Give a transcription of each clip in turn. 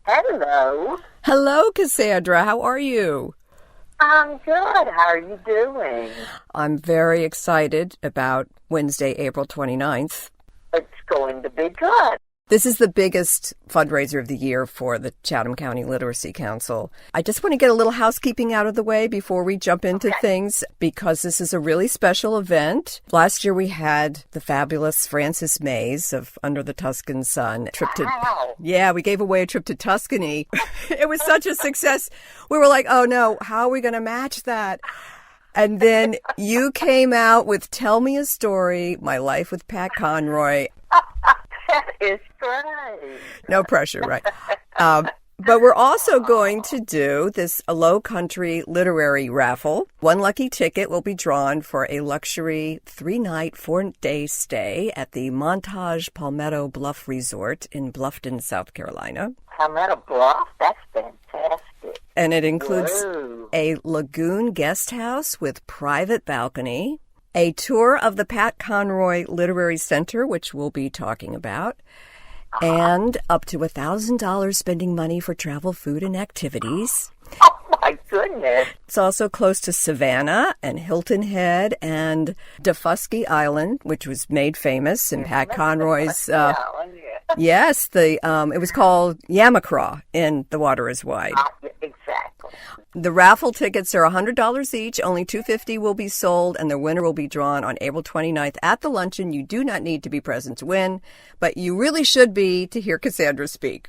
Hello. Hello, Cassandra. How are you? I'm good. How are you doing? I'm very excited about Wednesday, April 29th. It's going to be good. This is the biggest fundraiser of the year for the Chatham County Literacy Council. I just want to get a little housekeeping out of the way before we jump into things, because this is a really special event. Last year we had the fabulous Frances Mays of Under the Tuscan Sun. Yeah, we gave away a trip to Tuscany. It was such a success. We were like, oh no, how are we going to match that? And then you came out with Tell Me a Story, My Life with Pat Conroy. That is great. No pressure, right? But we're also going to do this Lowcountry Literary Raffle. One lucky ticket will be drawn for a luxury 3-night, 4-day stay at the Montage Palmetto Bluff Resort in Bluffton, South Carolina. Palmetto Bluff? That's fantastic. And it includes a lagoon guest house with private balcony, a tour of the Pat Conroy Literary Center, which we'll be talking about, and up to $1,000 spending money for travel, food, and activities. Oh, my goodness. It's also close to Savannah and Hilton Head and Defusky Island, which was made famous in Pat Conroy's... Yes, it was called Yamacraw in The Water is Wide. Exactly. The raffle tickets are $100 each. Only $250 will be sold, and the winner will be drawn on April 29th at the luncheon. You do not need to be present to win, but you really should be to hear Cassandra speak.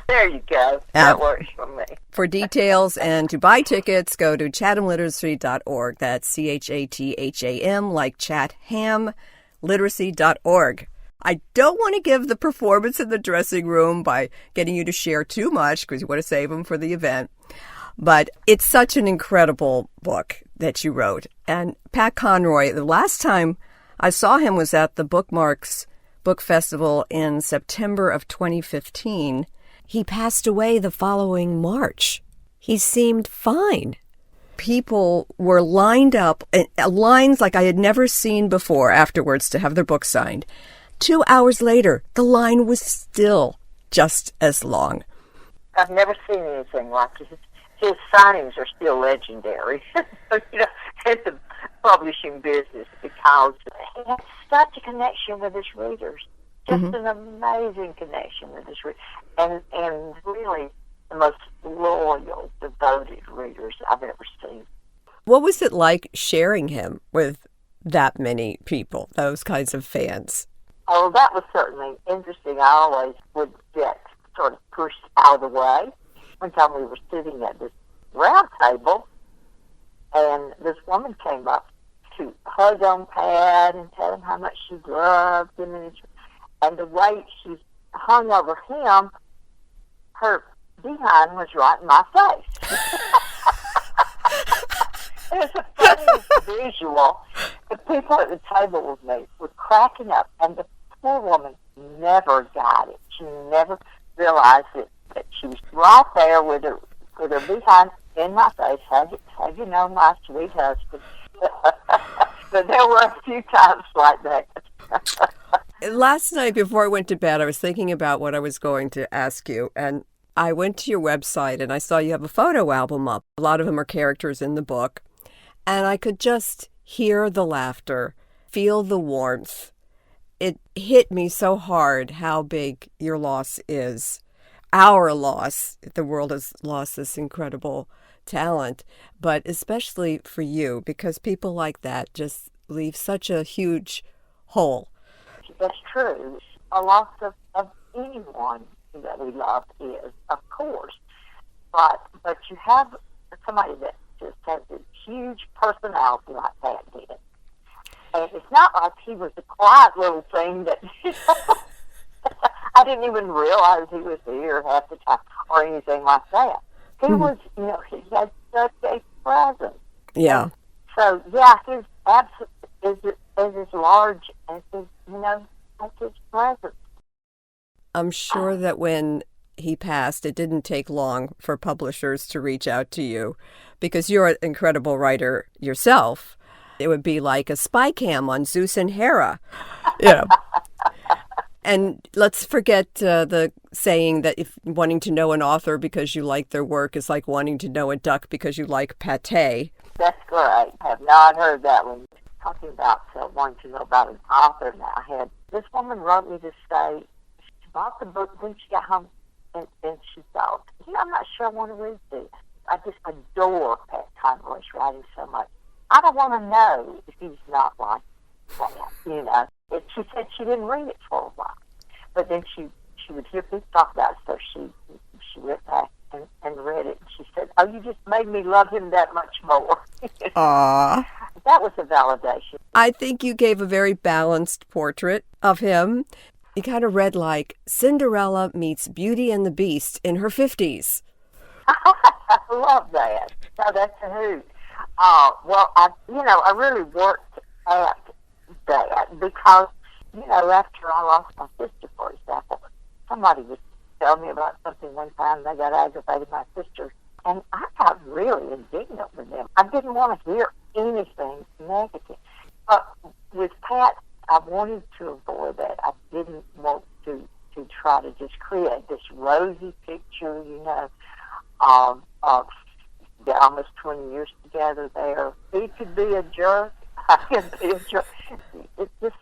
There you go. That works for me. For details and to buy tickets, go to chathamliteracy.org. That's CHATHAM, like Chatham, literacy.org. I don't want to give the performance in the dressing room by getting you to share too much, because you want to save them for the event. But it's such an incredible book that you wrote. And Pat Conroy, the last time I saw him was at the Bookmarks Book Festival in September of 2015. He passed away the following March. He seemed fine. People were lined up, lines like I had never seen before afterwards to have their book signed. 2 hours later, the line was still just as long. I've never seen anything like it. His signings are still legendary, in the publishing business, because he had such a connection with his readers. Just an amazing connection with his readers. And really the most loyal, devoted readers I've ever seen. What was it like sharing him with that many people, those kinds of fans? Oh, that was certainly interesting. I always would get sort of pushed out of the way. One time we were sitting at this round table, and this woman came up to hug on Pat and tell him how much she loved him. And the way she hung over him, her behind was right in my face. It was the funniest visual. The people at the table with me were cracking up, and the poor woman never got it. She never realized that she was right there with her behind in my face. Have you known my sweet husband? But there were a few times like that. Last night before I went to bed, I was thinking about what I was going to ask you, and I went to your website and I saw you have a photo album up. A lot of them are characters in the book. And I could just hear the laughter, feel the warmth. It hit me so hard how big your loss is. Our loss. The world has lost this incredible talent, but especially for you, because people like that just leave such a huge hole. That's true. A loss of anyone that we love is, of course. But you have somebody that just has a huge personality like that did. And it's not like he was a quiet little thing that I didn't even realize he was here half the time or anything like that. He was, he had such a presence. Yeah. So, yeah, his absence is as large as his, as his presence. I'm sure that when he passed, it didn't take long for publishers to reach out to you, because you're an incredible writer yourself. It would be like a spy cam on Zeus and Hera, And let's forget the saying that if wanting to know an author because you like their work is like wanting to know a duck because you like pate. That's great. I have not heard that one. Talking about wanting to know about an author now. This woman wrote me to say she bought the book, then she got home and she thought, I'm not sure I want to read this. I just adore Pat Conroy's writing so much. I don't want to know if he's not like that, She said she didn't read it for a while, but then she would hear people talk about it, so she went back and read it. And she said, "Oh, you just made me love him that much more." Aww. That was a validation. I think you gave a very balanced portrait of him. You kind of read like Cinderella meets Beauty and the Beast in her 50s. I love that. So that's a hoot. Well, I really worked at that because, after I lost my sister, for example, somebody was telling me about something one time. They got aggravated, my sister, and I got really indignant with them. I didn't want to hear anything negative. But with Pat, I wanted to avoid that. I didn't want to try to just create this rosy picture, of almost 20 years together there. He could be a jerk. I could be a jerk. It's just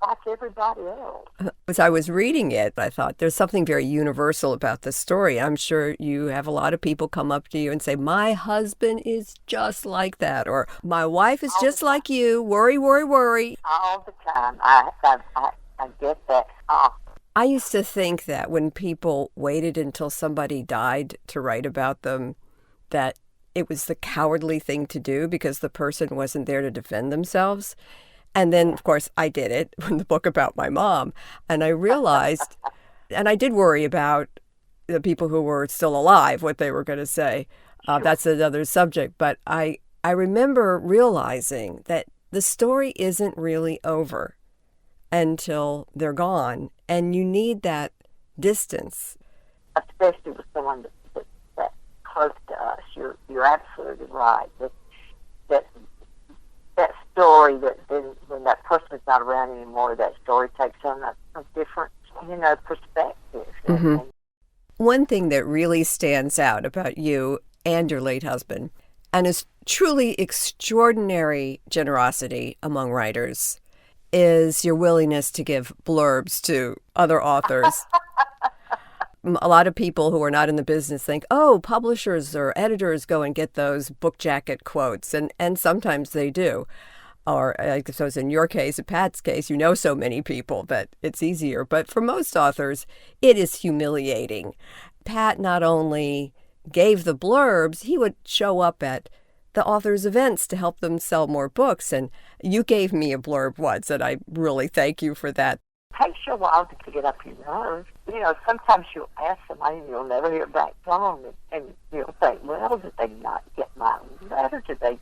like everybody else. As I was reading it, I thought there's something very universal about this story. I'm sure you have a lot of people come up to you and say, my husband is just like that, or my wife is just like you, worry, worry, worry. All the time. I get that. I used to think that when people waited until somebody died to write about them, that it was the cowardly thing to do because the person wasn't there to defend themselves. And then, of course, I did it in the book about my mom. And I realized, and I did worry about the people who were still alive, what they were going to say. Sure. That's another subject. But I remember realizing that the story isn't really over until they're gone. And you need that distance. Especially with someone that's close to us. You're absolutely right. That story, that when that person's not around anymore, that story takes on a different, perspective. Mm-hmm. One thing that really stands out about you and your late husband, and is truly extraordinary generosity among writers, is your willingness to give blurbs to other authors. A lot of people who are not in the business think, publishers or editors go and get those book jacket quotes, and sometimes they do. Or I suppose in your case, in Pat's case, so many people that it's easier. But for most authors, it is humiliating. Pat not only gave the blurbs, he would show up at the authors' events to help them sell more books. And you gave me a blurb once, and I really thank you for that. It takes you a while to get up your nerve. Sometimes you'll ask somebody and you'll never hear back from them, and you'll think, well, did they not get my letter? Did they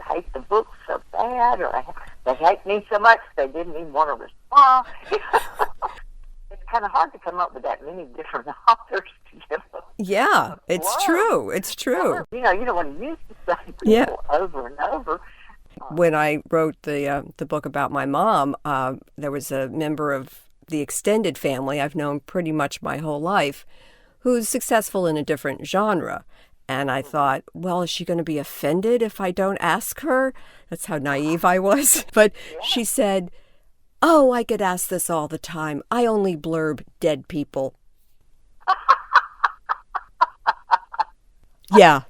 hate the book so bad? Or they hate me so much they didn't even want to respond? It's kind of hard to come up with that many different authors to give them. Yeah, it's true. It's true. You don't want to use the same people over and over. When I wrote the book about my mom, there was a member of the extended family I've known pretty much my whole life who's successful in a different genre. And I thought, well, is she going to be offended if I don't ask her? That's how naive I was. But she said, I get asked this all the time. I only blurb dead people. Yeah.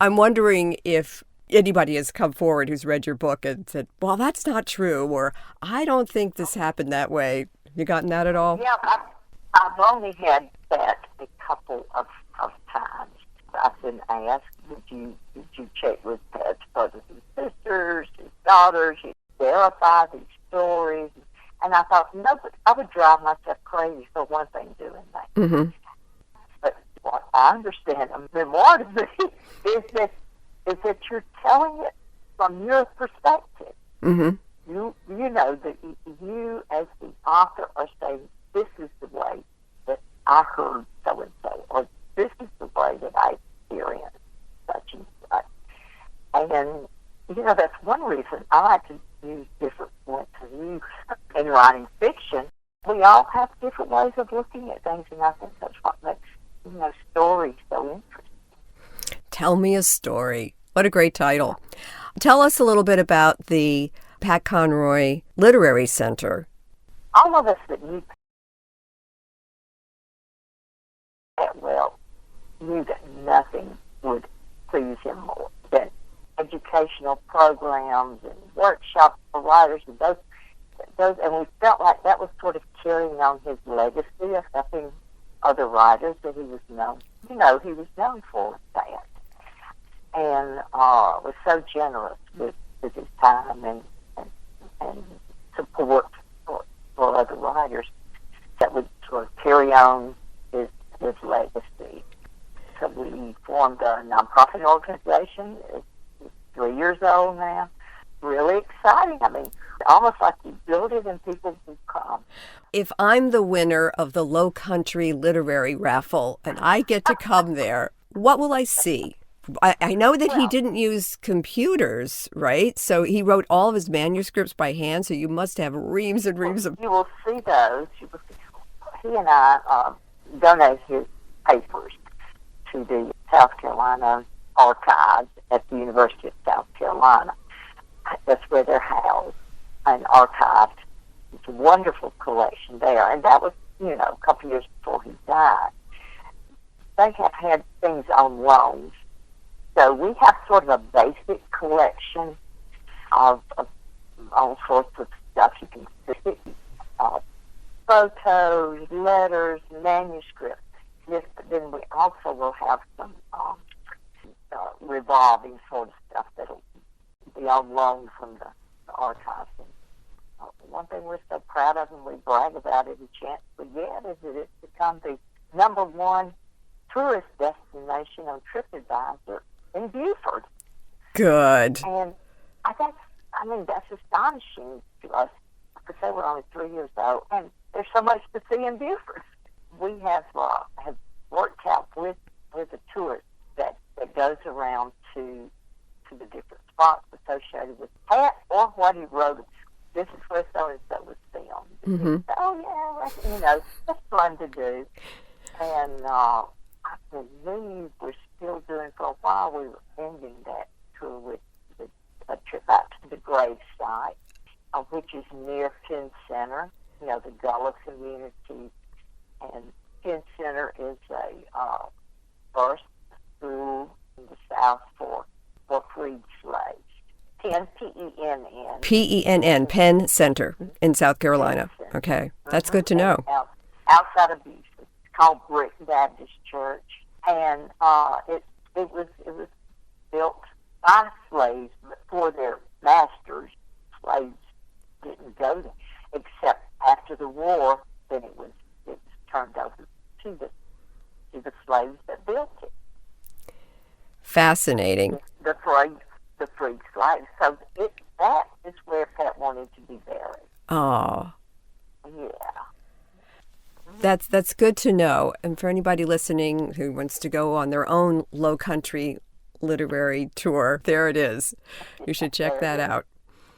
I'm wondering if anybody has come forward who's read your book and said, well, that's not true, or I don't think this happened that way. You gotten that at all? Yeah, I've only had that a couple of times. I've been asked, did you check with Pat's brothers and sisters, his daughters, you verify these stories? And I thought, no, but I would drive myself crazy for one thing doing that. Mm-hmm. But what I understand a memoir to be is that you're telling it from your perspective. Mm-hmm. You know that you as the author are saying, this is the way that I heard so-and-so, or this is the way that I experienced such and such. And, that's one reason I like to use different points of view in writing fiction, we all have different ways of looking at things, and I think that's what makes, stories so interesting. Tell me a story. What a great title. Tell us a little bit about the Pat Conroy Literary Center. All of us that knew Pat well knew that nothing would please him more than educational programs and workshops for writers and those, and we felt like that was sort of carrying on his legacy of helping other writers that he was known. He was known for that, and was so generous with his time and support for other writers that would sort of carry on his legacy. So we formed a nonprofit organization. It's 3 years old now. Really exciting. I mean, almost like you build it and people will come. If I'm the winner of the Lowcountry Literary Raffle and I get to come there, what will I see? I know that he didn't use computers, right? So he wrote all of his manuscripts by hand, so you must have reams and reams of... You will see those. He and I donated his papers to the South Carolina archives at the University of South Carolina. That's where they're housed and archived. It's a wonderful collection there. And that was, a couple years before he died. They have had things on loans. So we have sort of a basic collection of all sorts of stuff you can see. Photos, letters, manuscripts. Yes, but then we also will have some revolving sort of stuff that'll be on loan from the archives. And, one thing we're so proud of and we brag about every chance we get is that it's become the #1 tourist destination on TripAdvisor in Beaufort. Good. And that's astonishing to us because they were only 3 years old, and there's so much to see in Beaufort. We have worked out with a tourist that goes around to the different spots associated with Pat or what he wrote. This is where so-and-so was filmed. Mm-hmm. Oh, yeah, that's fun to do. And I believe we're still doing, for a while, we were ending that tour with a trip out to the grave site, which is near Penn Center, the Gullah community. And Penn Center is a first school in the South for freed slaves. Penn, P-E-N-N. P-E-N-N, Penn Center in South Carolina. Okay, that's good to know. Outside of Beaufort. It's called Brick Baptist Church. And it was built by slaves, but for their masters. Slaves didn't go there, except after the war. Then it was turned over to the slaves that built it. Fascinating. The freed slaves. So that is where Pat wanted to be buried. Oh. Yeah. That's good to know. And for anybody listening who wants to go on their own Lowcountry literary tour, there it is. You should check that out.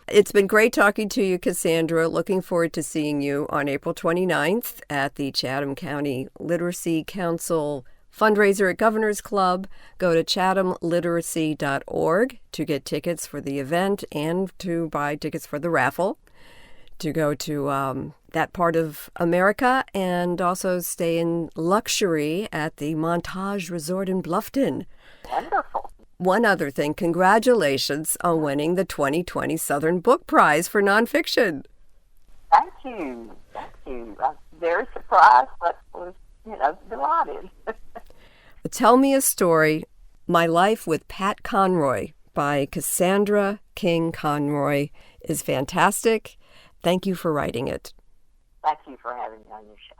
It's been great talking to you, Cassandra. Looking forward to seeing you on April 29th at the Chatham County Literacy Council fundraiser at Governor's Club. Go to chathamliteracy.org to get tickets for the event and to buy tickets for the raffle, to go to that part of America and also stay in luxury at the Montage Resort in Bluffton. Wonderful. One other thing, congratulations on winning the 2020 Southern Book Prize for nonfiction. Thank you. Thank you. I'm very surprised, but was, delighted. Tell Me a Story, My Life with Pat Conroy by Cassandra King Conroy is fantastic. Thank you for writing it. Thank you for having me on your show.